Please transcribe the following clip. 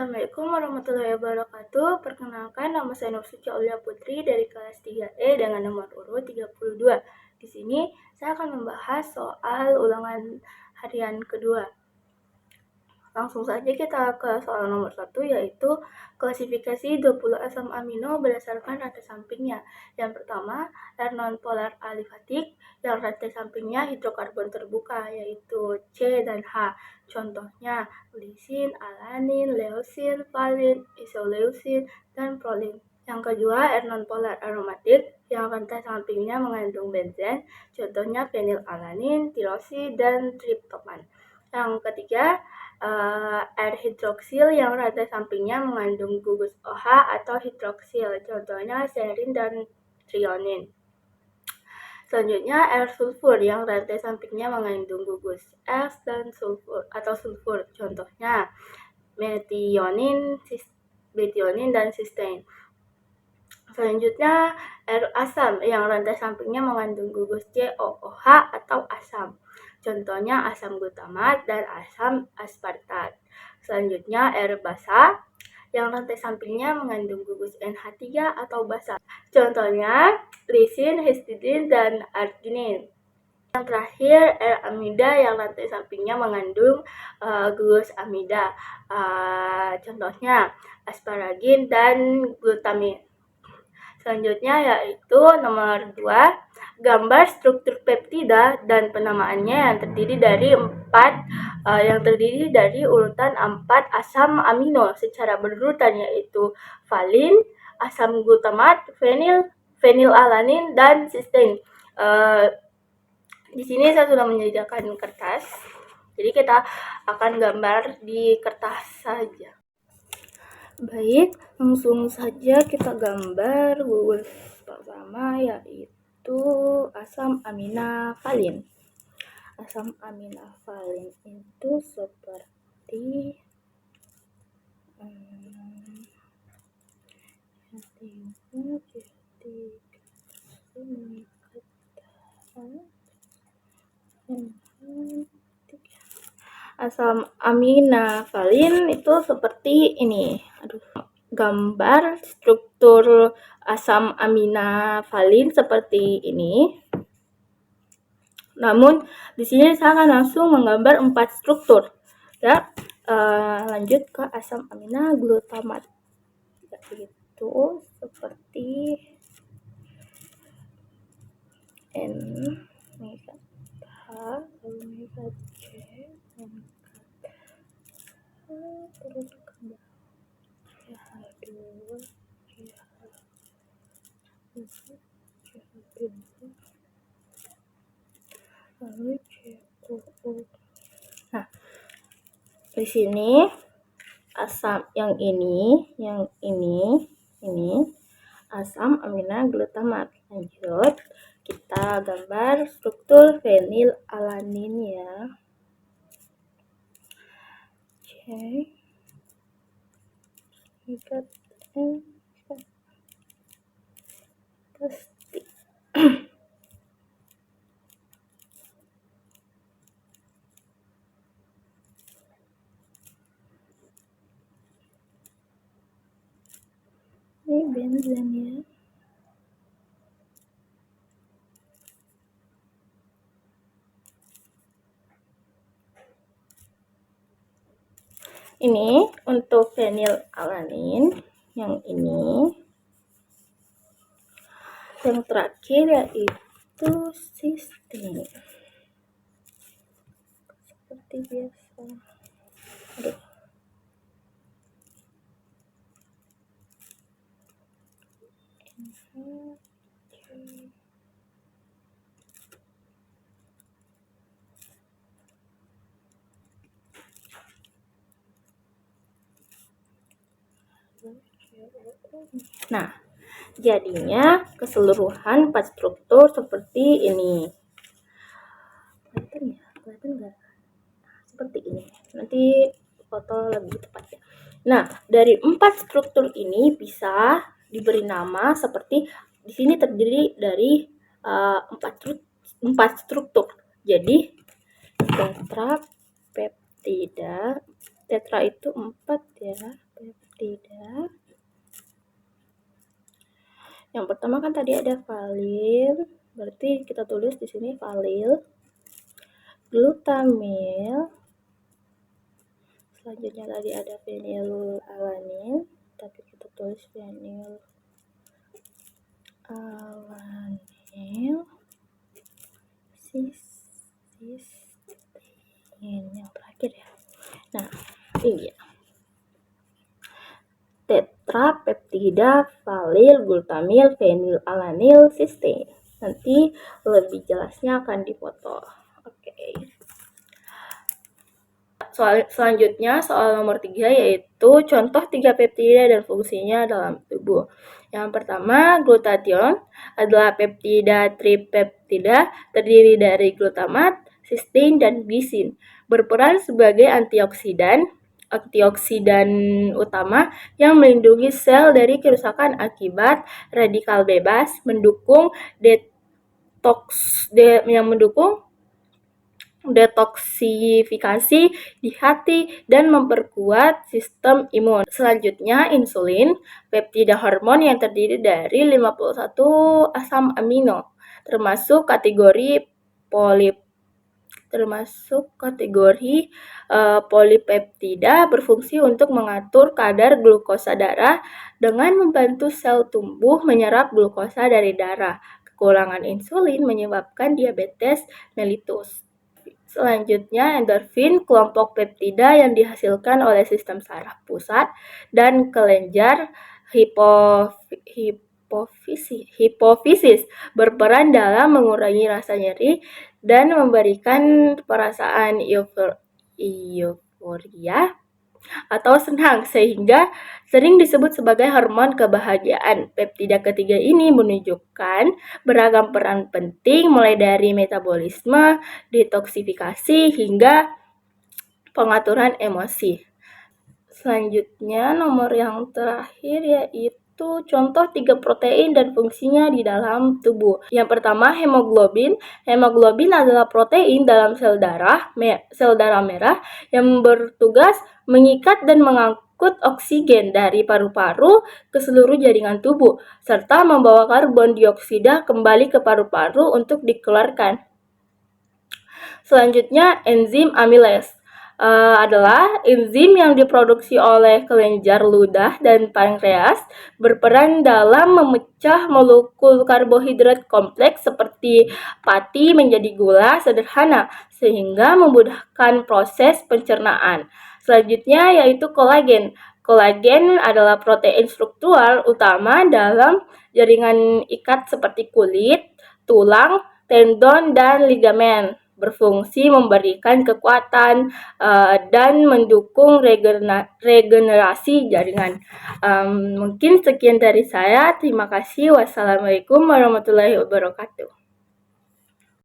Assalamualaikum warahmatullahi wabarakatuh. Perkenalkan, nama saya Nur Suci Aulia Putri dari kelas 3E dengan nomor urut 32. Di sini saya akan membahas soal ulangan harian kedua. Langsung saja kita ke soal nomor 1, yaitu klasifikasi 20 asam amino berdasarkan rantai sampingnya. Yang pertama, R nonpolar alifatik yang rantai sampingnya hidrokarbon terbuka, yaitu C dan H. Contohnya, lisin, alanin, leusin, valin, isoleusin, dan prolin. Yang kedua, R nonpolar aromatik yang rantai sampingnya mengandung benzen, contohnya fenilalanin, tirosin, dan triptopan. Yang ketiga, air hidroksil yang rantai sampingnya mengandung gugus OH atau hidroksil, contohnya serin dan trionin. Selanjutnya, air sulfur yang rantai sampingnya mengandung gugus S dan sulfur atau sulfur, contohnya metionin, dan sistein. Selanjutnya, air asam yang rantai sampingnya mengandung gugus COOH atau asam, contohnya asam glutamat dan asam aspartat. Selanjutnya, air basa yang rantai sampingnya mengandung gugus NH3 atau basa, contohnya lisin, histidin, dan arginin. Yang terakhir, air amida yang rantai sampingnya mengandung gugus amida, contohnya asparagin dan glutamin. Selanjutnya yaitu nomor 2, gambar struktur peptida dan penamaannya yang terdiri dari urutan 4 asam amino secara berurutan, yaitu valin, asam glutamat, fenilalanin, dan sistein. Di sini saya sudah menyediakan kertas, jadi kita akan gambar di kertas saja. Baik, langsung saja kita gambar gugus pertama, yaitu asam aminafalin. Asam aminafalin itu seperti asam aminafalin itu seperti ini. Gambar struktur asam aminafalin seperti ini. Namun di sini saya akan langsung menggambar 4 struktur. Ya, lanjut ke asam aminoglutamat. Yaitu seperti N mengikat H, lalu mengikat C, mengikat H, terus ke bawah CH2, CH2, lalu COO. Nah, di sini asam yang ini asam aminoglutamat. Lanjut, kita gambar struktur fenilalanin ya. Oke. Ikat pasti. Ini benzen ya. Ini untuk fenilalanin yang ini. Yang terakhir yaitu sistein. Seperti biasa. Nah, jadinya keseluruhan 4 struktur seperti ini. Kelihatan nggak? Seperti ini. Nanti foto lebih tepat ya. Nah, dari 4 struktur ini bisa diberi nama seperti di sini terdiri dari 4 struktur. Jadi tetrapeptida, tetra itu 4 ya. peptida. Yang pertama kan tadi ada valil, berarti kita tulis di sini valil, glutamil, selanjutnya tadi ada fenilalanin, tapi kita tulis fenilalanil, cysteine yang terakhir ya. Nah, ini ya. Tetrapeptida valil glutamil fenilalanil cysteine. Nanti lebih jelasnya akan dipoto. Oke. Selanjutnya soal nomor 3 yaitu contoh 3 peptida dan fungsinya dalam tubuh. Yang pertama, glutathione adalah peptida tripeptida terdiri dari glutamat, cysteine, dan glisin. Berperan sebagai antioksidan utama yang melindungi sel dari kerusakan akibat radikal bebas, mendukung detoksifikasi di hati dan memperkuat sistem imun. Selanjutnya, insulin, peptida hormon yang terdiri dari 51 asam amino, termasuk kategori polipeptida, berfungsi untuk mengatur kadar glukosa darah dengan membantu sel tumbuh menyerap glukosa dari darah. Kekurangan insulin menyebabkan diabetes mellitus. Selanjutnya, endorfin, kelompok peptida yang dihasilkan oleh sistem saraf pusat dan kelenjar hipofisis berperan dalam mengurangi rasa nyeri dan memberikan perasaan euforia atau senang, sehingga sering disebut sebagai hormon kebahagiaan. Peptida ketiga ini menunjukkan beragam peran penting mulai dari metabolisme, detoksifikasi, hingga pengaturan emosi. Selanjutnya, nomor yang terakhir yaitu contoh 3 protein dan fungsinya di dalam tubuh. Yang pertama, hemoglobin. Hemoglobin adalah protein dalam sel darah merah yang bertugas mengikat dan mengangkut oksigen dari paru-paru ke seluruh jaringan tubuh, serta membawa karbon dioksida kembali ke paru-paru untuk dikeluarkan. Selanjutnya, enzim amilase adalah enzim yang diproduksi oleh kelenjar ludah dan pankreas, berperan dalam memecah molekul karbohidrat kompleks seperti pati menjadi gula sederhana, sehingga memudahkan proses pencernaan. Selanjutnya yaitu kolagen. Kolagen adalah protein struktural utama dalam jaringan ikat seperti kulit, tulang, tendon, dan ligamen, berfungsi memberikan kekuatan dan mendukung regenerasi jaringan. Mungkin sekian dari saya. Terima kasih. Wassalamualaikum warahmatullahi wabarakatuh.